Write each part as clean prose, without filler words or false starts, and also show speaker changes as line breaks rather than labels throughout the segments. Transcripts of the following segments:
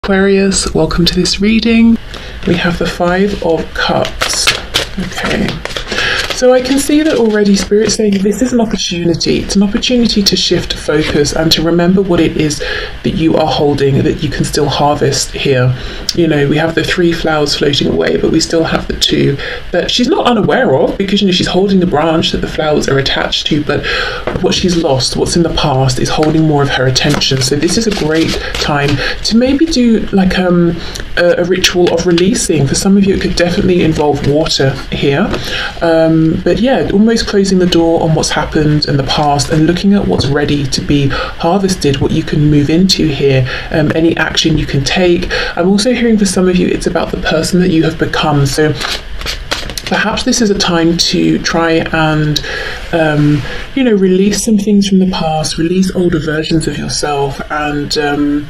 Aquarius, welcome to this reading. We have the Five of Cups. Okay. So I can see that already Spirit's saying this is an opportunity. It's an opportunity to shift focus and to remember what it is that you are holding, that you can still harvest here. You know, we have the 3 flowers floating away, but we still have the 2 that she's not unaware of, because, you know, she's holding the branch that the flowers are attached to, but what she's lost, what's in the past, is holding more of her attention. So this is a great time to maybe do like a ritual of releasing. For some of you, it could definitely involve water here. But yeah, almost closing the door on what's happened in the past and looking at what's ready to be harvested, what you can move into here, any action you can take. I'm also hearing for some of you, it's about the person that you have become. So perhaps this is a time to try and, release some things from the past, release older versions of yourself, and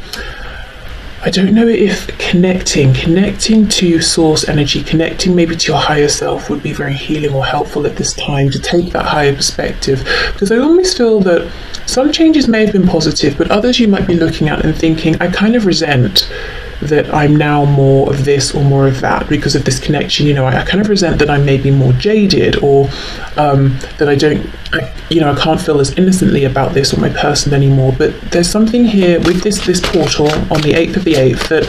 I don't know if connecting to source energy, connecting maybe to your higher self would be very healing or helpful at this time, to take that higher perspective, because I almost feel that some changes may have been positive, but others you might be looking at and thinking, I kind of resent that I'm now more of this or more of that because of this connection. You know, I kind of resent that I'm maybe more jaded, or that I can't feel as innocently about this or my person anymore. But there's something here with this portal on the 8th of the 8th that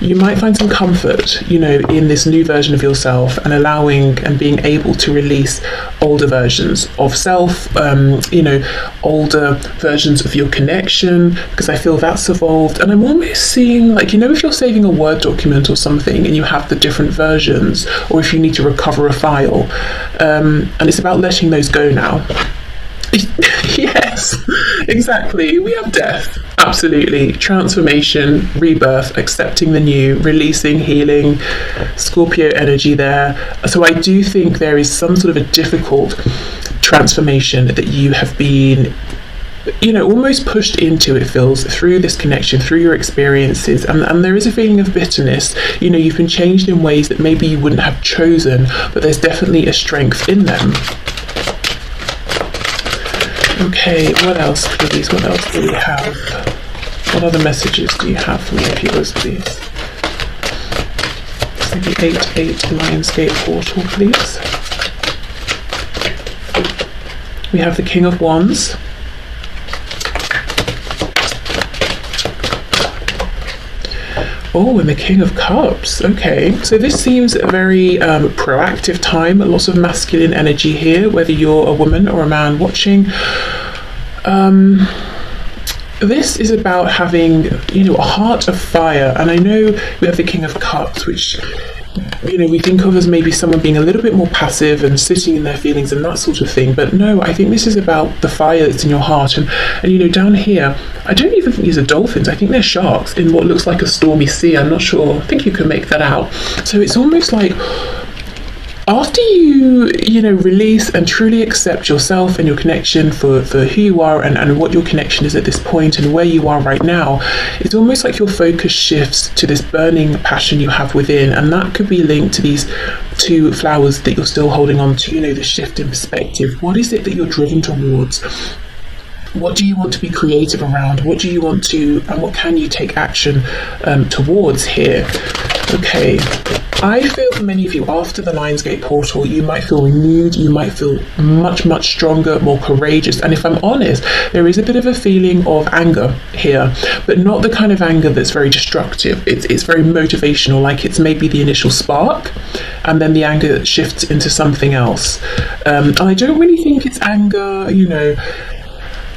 you might find some comfort, you know, in this new version of yourself, and allowing and being able to release older versions of self, older versions of your connection, because I feel that's evolved. And I'm almost seeing, like, you know, if you're saving a Word document or something and you have the different versions, or if you need to recover a file, and it's about letting those go now. Yes, exactly. We have death, absolutely. Transformation, rebirth, accepting the new, releasing, healing, Scorpio energy there. So I do think there is some sort of a difficult transformation that you have been, you know, almost pushed into, it feels, through this connection, through your experiences, and there is a feeling of bitterness. You know, you've been changed in ways that maybe you wouldn't have chosen, but there's definitely a strength in them. Okay, what else, please? What else do we have? What other messages do you have for me, viewers, please? So the 8-8 Lionsgate portal, please. We have the King of Wands. Oh, and the King of Cups. Okay, so this seems a very proactive time. Lots of masculine energy here, whether you're a woman or a man watching. This is about having, you know, a heart of fire. And I know we have the King of Cups, which, you know, we think of as maybe someone being a little bit more passive and sitting in their feelings and that sort of thing. But no, I think this is about the fire that's in your heart. And you know, down here, I don't even think these are dolphins. I think they're sharks in what looks like a stormy sea. I'm not sure. I think you can make that out. So it's almost like after you know, release and truly accept yourself and your connection for who you are and what your connection is at this point and where you are right now, it's almost like your focus shifts to this burning passion you have within, and that could be linked to these 2 flowers that you're still holding on to. You know, the shift in perspective. What is it that you're driven towards? What do you want to be creative around? What do you want to, and what can you take action towards here? Okay, I feel for many of you, after the Lionsgate portal, you might feel renewed, you might feel much, much stronger, more courageous. And if I'm honest, there is a bit of a feeling of anger here, but not the kind of anger that's very destructive. It's very motivational, like it's maybe the initial spark, and then the anger shifts into something else. And I don't really think it's anger, you know.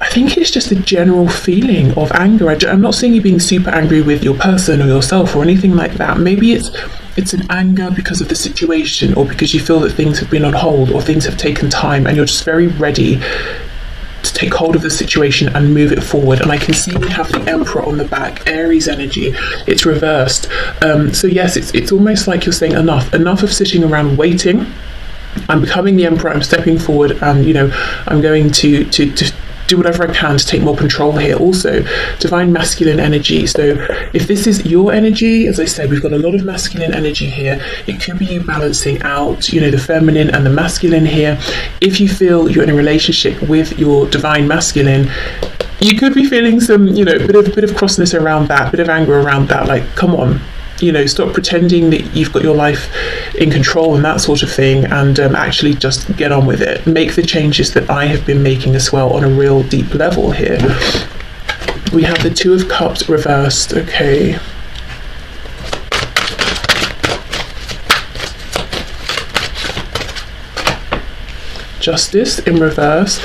I think it's just a general feeling of anger. I'm not seeing you being super angry with your person or yourself or anything like that. Maybe it's an anger because of the situation, or because you feel that things have been on hold or things have taken time, and you're just very ready to take hold of the situation and move it forward. And I can see we have the Emperor on the back, Aries energy. It's reversed. So yes, it's almost like you're saying enough of sitting around waiting. I'm becoming the Emperor. I'm stepping forward, and you know, I'm going to do whatever I can to take more control here. Also, divine masculine energy. So if this is your energy, as I said, we've got a lot of masculine energy here. It could be you balancing out, you know, the feminine and the masculine here. If you feel you're in a relationship with your divine masculine, you could be feeling some, bit of crossness around that, bit of anger around that. Like, come on, stop pretending that you've got your life in control and that sort of thing, and actually just get on with it. Make the changes that I have been making as well on a real deep level here. We have the Two of Cups reversed. Okay. Justice in reverse.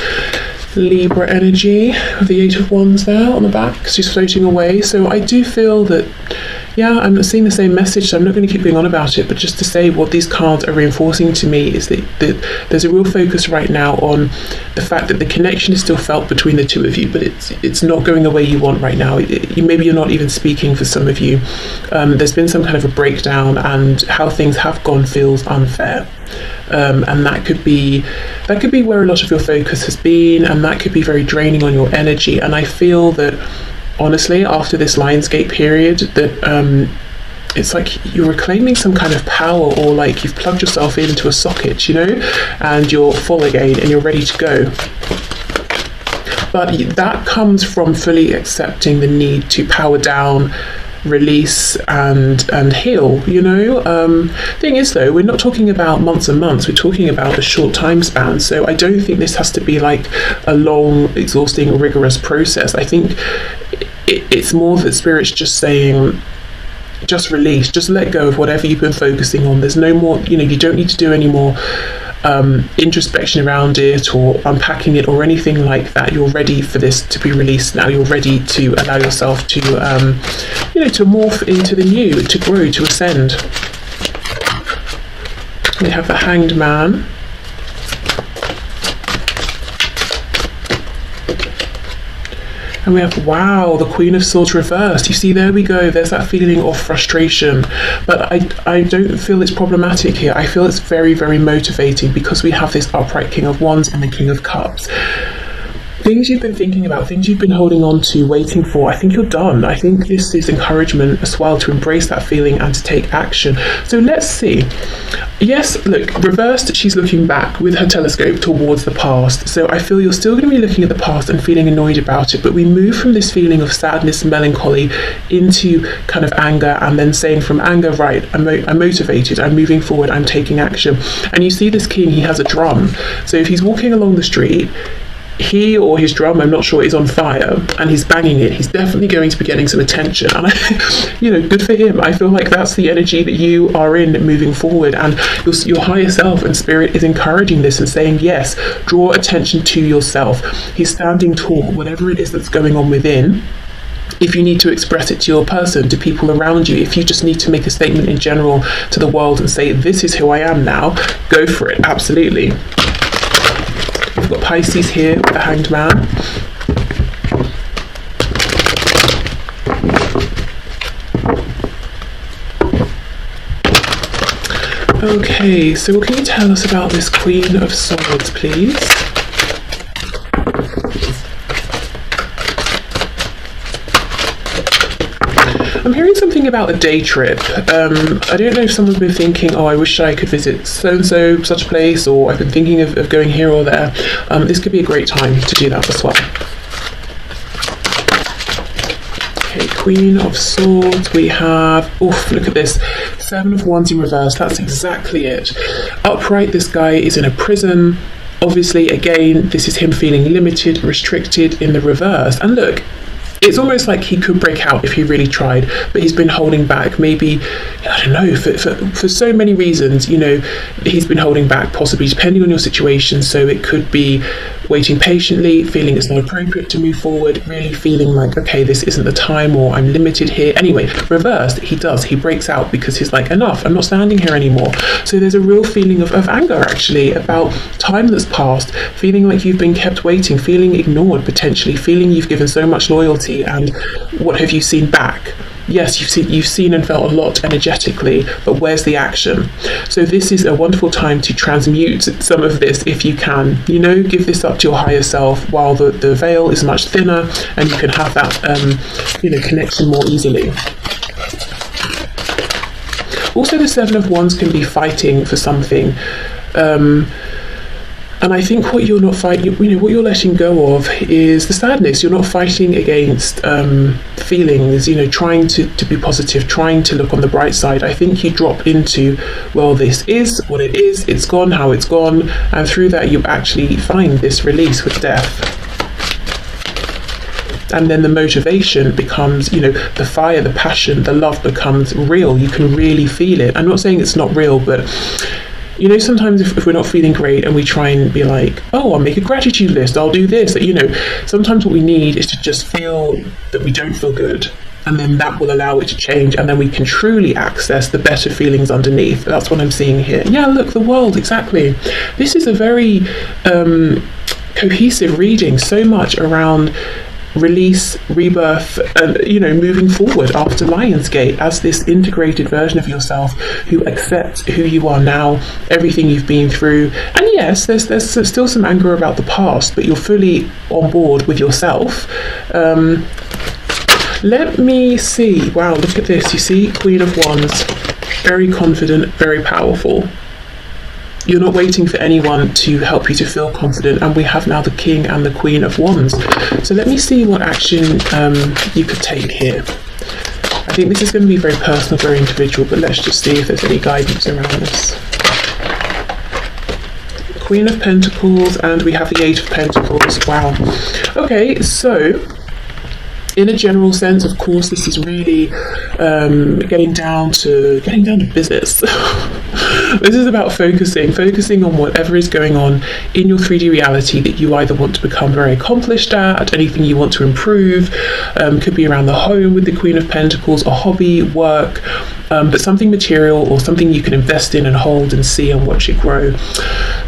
Libra energy with the Eight of Wands there on the back. She's floating away. So I do feel that, yeah, I'm seeing the same message, so I'm not going to keep going on about it, but just to say what these cards are reinforcing to me is that there's a real focus right now on the fact that the connection is still felt between the two of you, but it's not going the way you want right now. Maybe you're not even speaking for some of you. There's been some kind of a breakdown, and how things have gone feels unfair. And that could be where a lot of your focus has been, and that could be very draining on your energy. And I feel that, honestly, after this Lionsgate period, that it's like you're reclaiming some kind of power, or like you've plugged yourself into a socket, and you're full again and you're ready to go. But that comes from fully accepting the need to power down, release and heal. Thing is, though, we're not talking about months and months, we're talking about a short time span. So I don't think this has to be like a long, exhausting, rigorous process. I think it's more that Spirit's just saying, just release, just let go of whatever you've been focusing on. There's no more, you don't need to do any more introspection around it or unpacking it or anything like that. You're ready for this to be released now. You're ready to allow yourself to to morph into the new, to grow, to ascend. We have the Hanged Man. And we have, wow, the Queen of Swords reversed. You see, there we go. There's that feeling of frustration. But I don't feel it's problematic here. I feel it's very, very motivating, because we have this upright King of Wands and the King of Cups. Things you've been thinking about, things you've been holding on to, waiting for, I think you're done. I think this is encouragement as well to embrace that feeling and to take action. So let's see. Yes, look, reversed, she's looking back with her telescope towards the past. So I feel you're still going to be looking at the past and feeling annoyed about it, but we move from this feeling of sadness, melancholy, into kind of anger, and then saying from anger, right, I'm motivated, I'm moving forward, I'm taking action. And you see this king, he has a drum. So if he's walking along the street, he or his drum, I'm not sure, is on fire and he's banging it, he's definitely going to be getting some attention. And good for him. I feel like that's the energy that you are in moving forward, and your higher self and Spirit is encouraging this and saying, yes, draw attention to yourself. He's standing tall, whatever it is that's going on within. If you need to express it to your person, to people around you, if you just need to make a statement in general to the world and say, this is who I am now, go for it, absolutely. We've got Pisces here with the Hanged Man. Okay, so what can you tell us about this Queen of Swords, please? I'm hearing something about a day trip. I don't know if someone's been thinking, oh, I wish I could visit so-and-so, such a place, or I've been thinking of going here or there. This could be a great time to do that as well. Okay, Queen of Swords, we have, oof, look at this. Seven of Wands in reverse, that's exactly it. Upright, this guy is in a prison. Obviously, again, this is him feeling limited, restricted in the reverse. And look, it's almost like he could break out if he really tried, but he's been holding back. Maybe, I don't know, for so many reasons, he's been holding back, possibly depending on your situation. So it could be waiting patiently, feeling it's not appropriate to move forward, really feeling like, okay, this isn't the time, or I'm limited here. Anyway, reversed, he breaks out because he's like, enough, I'm not standing here anymore. So there's a real feeling of anger, actually, about time that's passed, feeling like you've been kept waiting, feeling ignored, potentially, feeling you've given so much loyalty, and what have you seen back? Yes, you've seen and felt a lot energetically, but where's the action? So this is a wonderful time to transmute some of this if you can. Give this up to your higher self while the veil is much thinner, and you can have that connection more easily. Also, the Seven of Wands can be fighting for something. And I think what you're not fighting, what you're letting go of is the sadness. You're not fighting against feelings, trying to be positive, trying to look on the bright side. I think you drop into, well, this is what it is, it's gone how it's gone, and through that you actually find this release with death. And then the motivation becomes, the fire, the passion, the love becomes real. You can really feel it. I'm not saying it's not real, but sometimes if we're not feeling great and we try and be like, oh, I'll make a gratitude list, I'll do this, sometimes what we need is to just feel that we don't feel good. And then that will allow it to change, and then we can truly access the better feelings underneath. That's what I'm seeing here. Yeah, look, the world, exactly. This is a very cohesive reading, so much around release, rebirth, and moving forward after Lionsgate as this integrated version of yourself who accepts who you are now, everything you've been through. And yes, there's still some anger about the past, but you're fully on board with yourself. Let me see. Wow, look at this. You see, Queen of Wands, very confident, very powerful. You're not waiting for anyone to help you to feel confident, and we have now the King and the Queen of Wands. So let me see what action you could take here. I think this is going to be very personal, very individual, but let's just see if there's any guidance around this. Queen of Pentacles, and we have the Eight of Pentacles. Wow. Okay, so in a general sense, of course, this is really getting down to business. This is about focusing on whatever is going on in your 3D reality that you either want to become very accomplished at, anything you want to improve, could be around the home with the Queen of Pentacles, a hobby, work, but something material or something you can invest in and hold and see and watch it grow.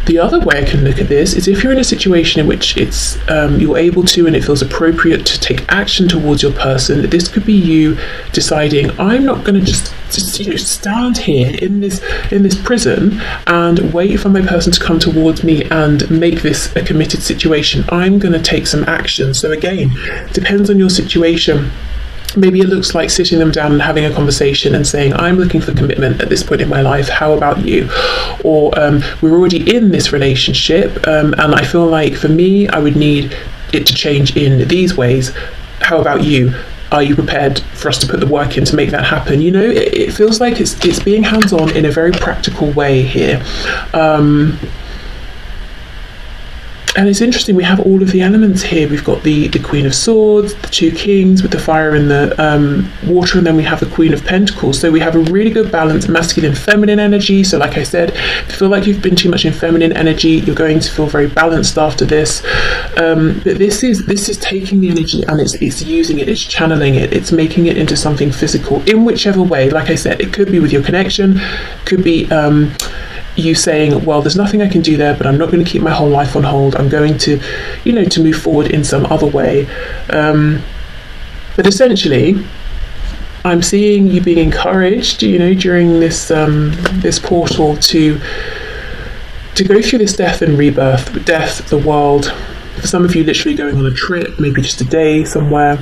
The other way I can look at this is if you're in a situation in which it's you're able to and it feels appropriate to take action towards your person. This could be you deciding, I'm not going to just stand here in this prison and wait for my person to come towards me and make this a committed situation. I'm going to take some action. So again, depends on your situation. Maybe it looks like sitting them down and having a conversation and saying, I'm looking for commitment at this point in my life. How about you? Or we're already in this relationship and I feel like for me, I would need it to change in these ways. How about you? Are you prepared for us to put the work in to make that happen? It feels like it's being hands-on in a very practical way here. And it's interesting, we have all of the elements here. We've got the Queen of Swords, the two Kings with the fire and the water, and then we have the Queen of Pentacles. So we have a really good balance, masculine, feminine energy. So like I said, if you feel like you've been too much in feminine energy, you're going to feel very balanced after this. But this is taking the energy and it's using it, it's channeling it, it's making it into something physical in whichever way. Like I said, it could be with your connection, could be you saying, well, there's nothing I can do there, but I'm not going to keep my whole life on hold. I'm going to, to move forward in some other way. But essentially, I'm seeing you being encouraged, during this this portal to go through this death and rebirth, death, the world. For some of you, literally going on a trip, maybe just a day somewhere.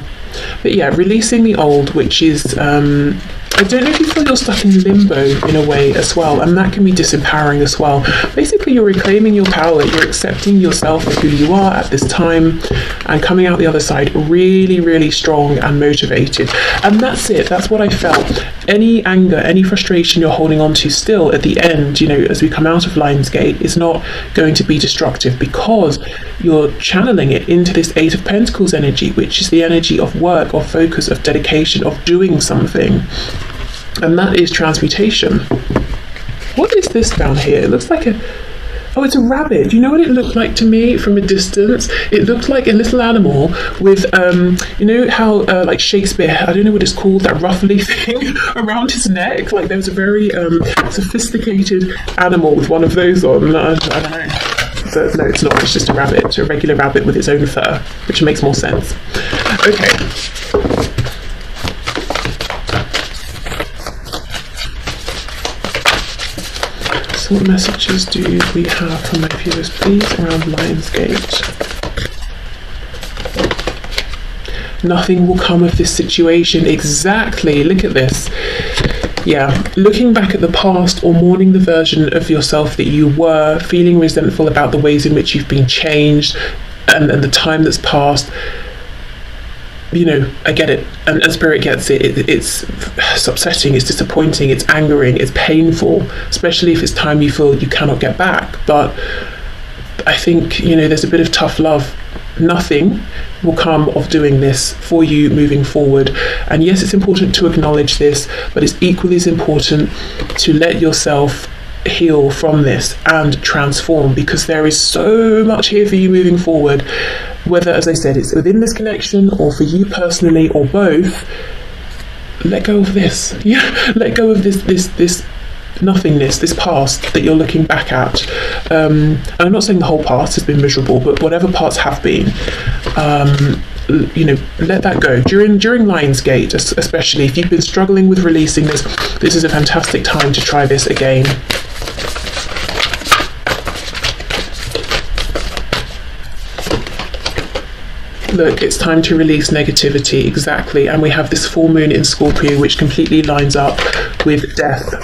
But yeah, releasing the old, which is I don't know if you feel you're stuck in limbo in a way as well, and that can be disempowering as well. Basically, you're reclaiming your power, you're accepting yourself for who you are at this time, and coming out the other side really, really strong and motivated. And that's it, that's what I felt. Any anger, any frustration you're holding on to still at the end, as we come out of Lionsgate, is not going to be destructive because you're channeling it into this Eight of Pentacles energy, which is the energy of work, of focus, of dedication, of doing something. And that is transmutation. What is this down here? It looks like it's a rabbit. Do you know what it looked like to me from a distance? It looked like a little animal with, how like Shakespeare, I don't know what it's called, that ruffly thing around his neck. Like there was a very sophisticated animal with one of those on. I don't know. So, no, it's not. It's just a rabbit, a regular rabbit with its own fur, which makes more sense. Okay. So what messages do we have from my viewers, please, around Lionsgate? Nothing will come of this situation. Exactly. Look at this. Yeah, looking back at the past or mourning the version of yourself that you were, feeling resentful about the ways in which you've been changed and the time that's passed. You know, I get it, and Spirit gets it. It's upsetting, it's disappointing, it's angering, it's painful, especially if it's time you feel you cannot get back. But I think, you know, there's a bit of tough love. Nothing will come of doing this for you moving forward. And yes, it's important to acknowledge this, but it's equally as important to let yourself heal from this and transform, because there is so much here for you moving forward, whether, as I said, it's within this connection or for you personally or both. Let go of this. Yeah, let go of this nothingness, this past that you're looking back at. And I'm not saying the whole past has been miserable, but whatever parts have been, you know, let that go. During Lionsgate, especially if you've been struggling with releasing this is a fantastic time to try this again. Look, it's time to release negativity, exactly. And we have this full moon in Scorpio, which completely lines up with death.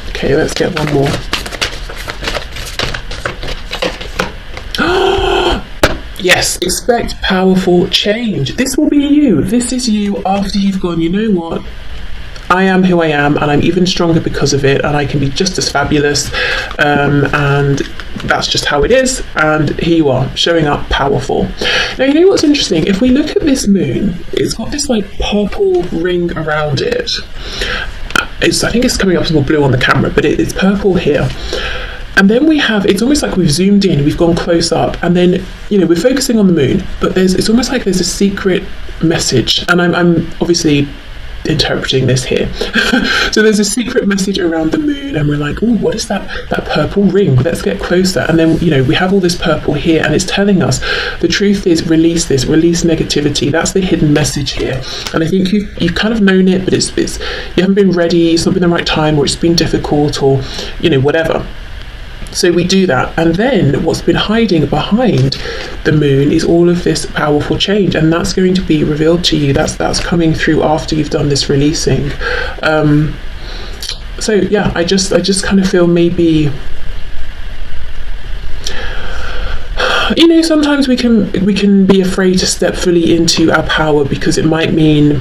Okay, let's get one more. Yes, expect powerful change. This will be you. This is you after you've gone, you know what? I am who I am, and I'm even stronger because of it, and I can be just as fabulous, and that's just how it is. And here you are, showing up powerful. Now, you know what's interesting? If we look at this moon, it's got this like purple ring around it. I think it's coming up as more blue on the camera, but it's purple here. And then we have, it's almost like we've zoomed in, we've gone close up, and then, you know, we're focusing on the moon, but it's almost like there's a secret message. And I'm obviously interpreting this here. So there's a secret message around the moon, and we're like, oh, what is that purple ring? Let's get closer. And then, you know, we have all this purple here, and it's telling us the truth is release this, release negativity. That's the hidden message here. And I think you've kind of known it, but it's you haven't been ready, it's not been the right time, or it's been difficult, or, you know, whatever. So we do that, and then what's been hiding behind the moon is all of this powerful change, and that's going to be revealed to you. That's coming through after you've done this releasing. So yeah, I just kind of feel maybe, you know, sometimes we can be afraid to step fully into our power, because it might mean,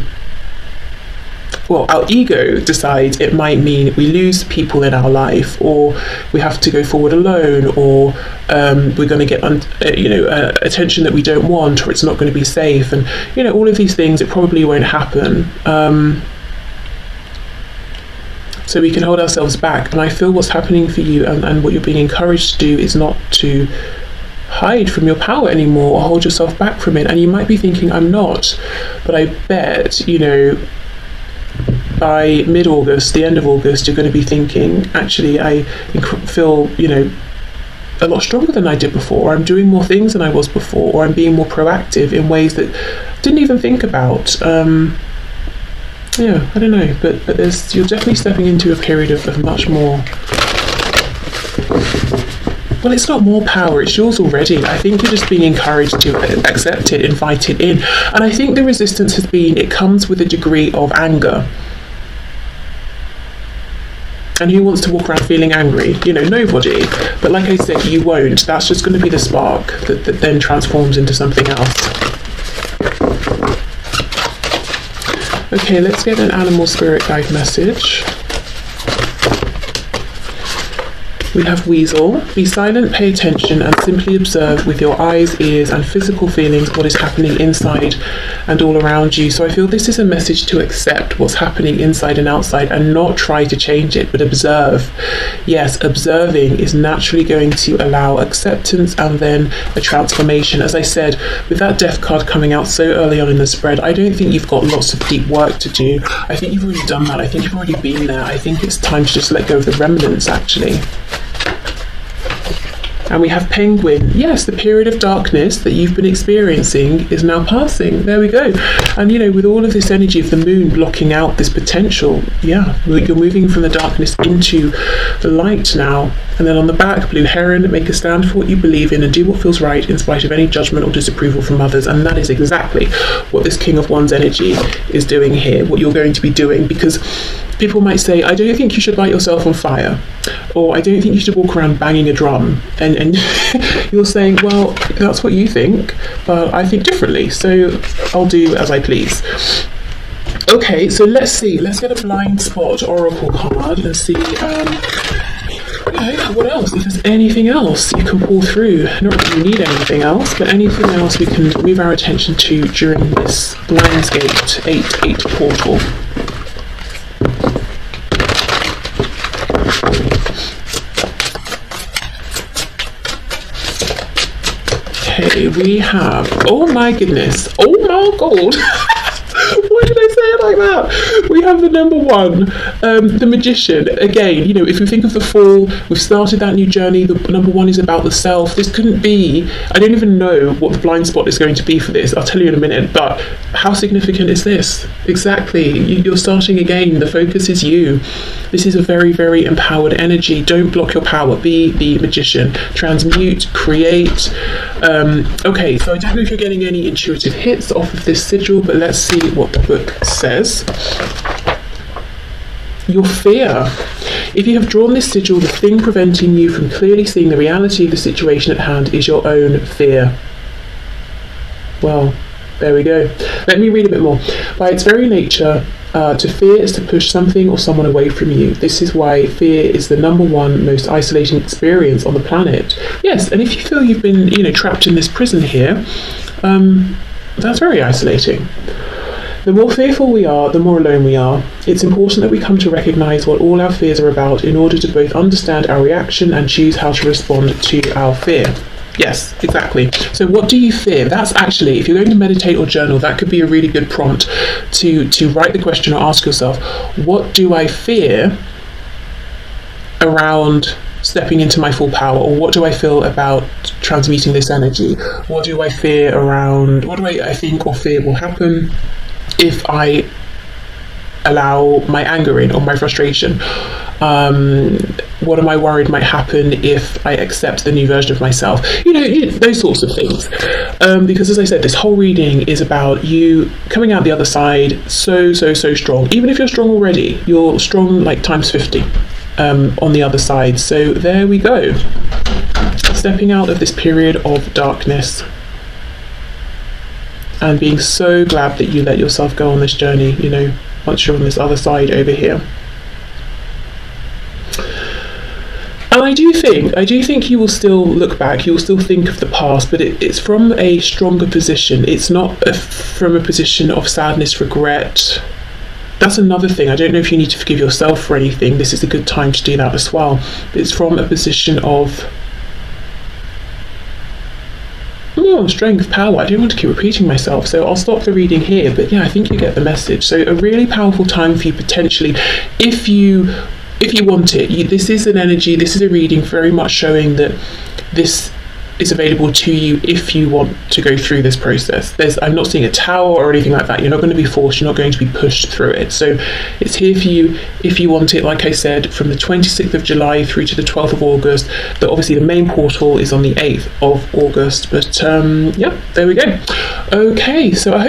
well, our ego decides it might mean we lose people in our life, or we have to go forward alone, or we're going to get attention that we don't want, or it's not going to be safe, and, you know, all of these things, it probably won't happen. So we can hold ourselves back. And I feel what's happening for you, and what you're being encouraged to do, is not to hide from your power anymore or hold yourself back from it. And you might be thinking, I'm not, but I bet, you know, by mid-August, the end of August, you're going to be thinking, actually, I feel, you know, a lot stronger than I did before, or I'm doing more things than I was before, or I'm being more proactive in ways that I didn't even think about. Yeah, I don't know, but you're definitely stepping into a period of much more, well, it's not more power, it's yours already. I think you're just being encouraged to accept it, invite it in. And I think the resistance has been, it comes with a degree of anger. And who wants to walk around feeling angry? You know, nobody. But like I said, you won't. That's just going to be the spark that then transforms into something else. Okay, let's get an animal spirit guide message. We have Weasel. Be silent, pay attention, and simply observe with your eyes, ears, and physical feelings what is happening inside and all around you. So I feel this is a message to accept what's happening inside and outside, and not try to change it, but observe. Yes, observing is naturally going to allow acceptance and then a transformation. As I said, with that Death card coming out so early on in the spread, I don't think you've got lots of deep work to do. I think you've already done that. I think you've already been there. I think it's time to just let go of the remnants, actually. And we have Penguin. Yes, the period of darkness that you've been experiencing is now passing. There we go. And, you know, with all of this energy of the moon blocking out this potential, yeah, you're moving from the darkness into the light now. And then on the back, Blue Heron, make a stand for what you believe in and do what feels right in spite of any judgment or disapproval from others. And that is exactly what this King of Wands energy is doing here, what you're going to be doing, because people might say, I don't think you should light yourself on fire, or I don't think you should walk around banging a drum, and you're saying, well, that's what you think, but I think differently, so I'll do as I please. Okay, so let's get a blind spot oracle card and see what else, if there's anything else you can pull through. Not that you need anything else, but anything else we can move our attention to during this Lionsgate 8-8 portal. Okay, we have, oh my goodness, oh my god. Why did I say it like that? We have the number one, the Magician. Again, you know, if we think of the Fall, we've started that new journey. The number one is about the self. This couldn't be, I don't even know what the blind spot is going to be for this. I'll tell you in a minute, but how significant is this? Exactly. You're starting again. The focus is you. This is a very, very empowered energy. Don't block your power. Be the Magician. Transmute, create. Okay, so I don't know if you're getting any intuitive hits off of this sigil, but let's see what the book says. Your fear. If you have drawn this sigil, the thing preventing you from clearly seeing the reality of the situation at hand is your own fear. Well, there we go. Let me read a bit more. By its very nature, to fear is to push something or someone away from you. This is why fear is the number one most isolating experience on the planet. Yes, and if you feel you've been, you know, trapped in this prison here, that's very isolating. The more fearful we are, the more alone we are. It's important that we come to recognise what all our fears are about in order to both understand our reaction and choose how to respond to our fear. Yes, exactly. So what do you fear? That's actually, if you're going to meditate or journal, that could be a really good prompt to write the question or ask yourself, what do I fear around stepping into my full power? Or what do I feel about transmuting this energy? What do I fear around, what do I think or fear will happen if I allow my anger in or my frustration? What am I worried might happen if I accept the new version of myself? You know, those sorts of things. Because as I said, this whole reading is about you coming out the other side so strong. Even if you're strong already, you're strong like times 50 on the other side. So there we go. Stepping out of this period of darkness and being so glad that you let yourself go on this journey, you know, once you're on this other side over here. And I do think you will still look back, you will still think of the past, but it's from a stronger position. It's not from a position of sadness, regret. That's another thing. I don't know if you need to forgive yourself for anything. This is a good time to do that as well. But it's from a position of strength, power. I don't want to keep repeating myself, so I'll stop the reading here, but yeah, I think you get the message. So a really powerful time for you potentially, if you want it. This is an energy, this is a reading very much showing that this is available to you if you want to go through this process. I'm not seeing a tower or anything like that. You're not going to be forced, you're not going to be pushed through it. So it's here for you if you want it, like I said, from the 26th of July through to the 12th of August. But obviously the main portal is on the 8th of August. But yeah, there we go. Okay, so I hope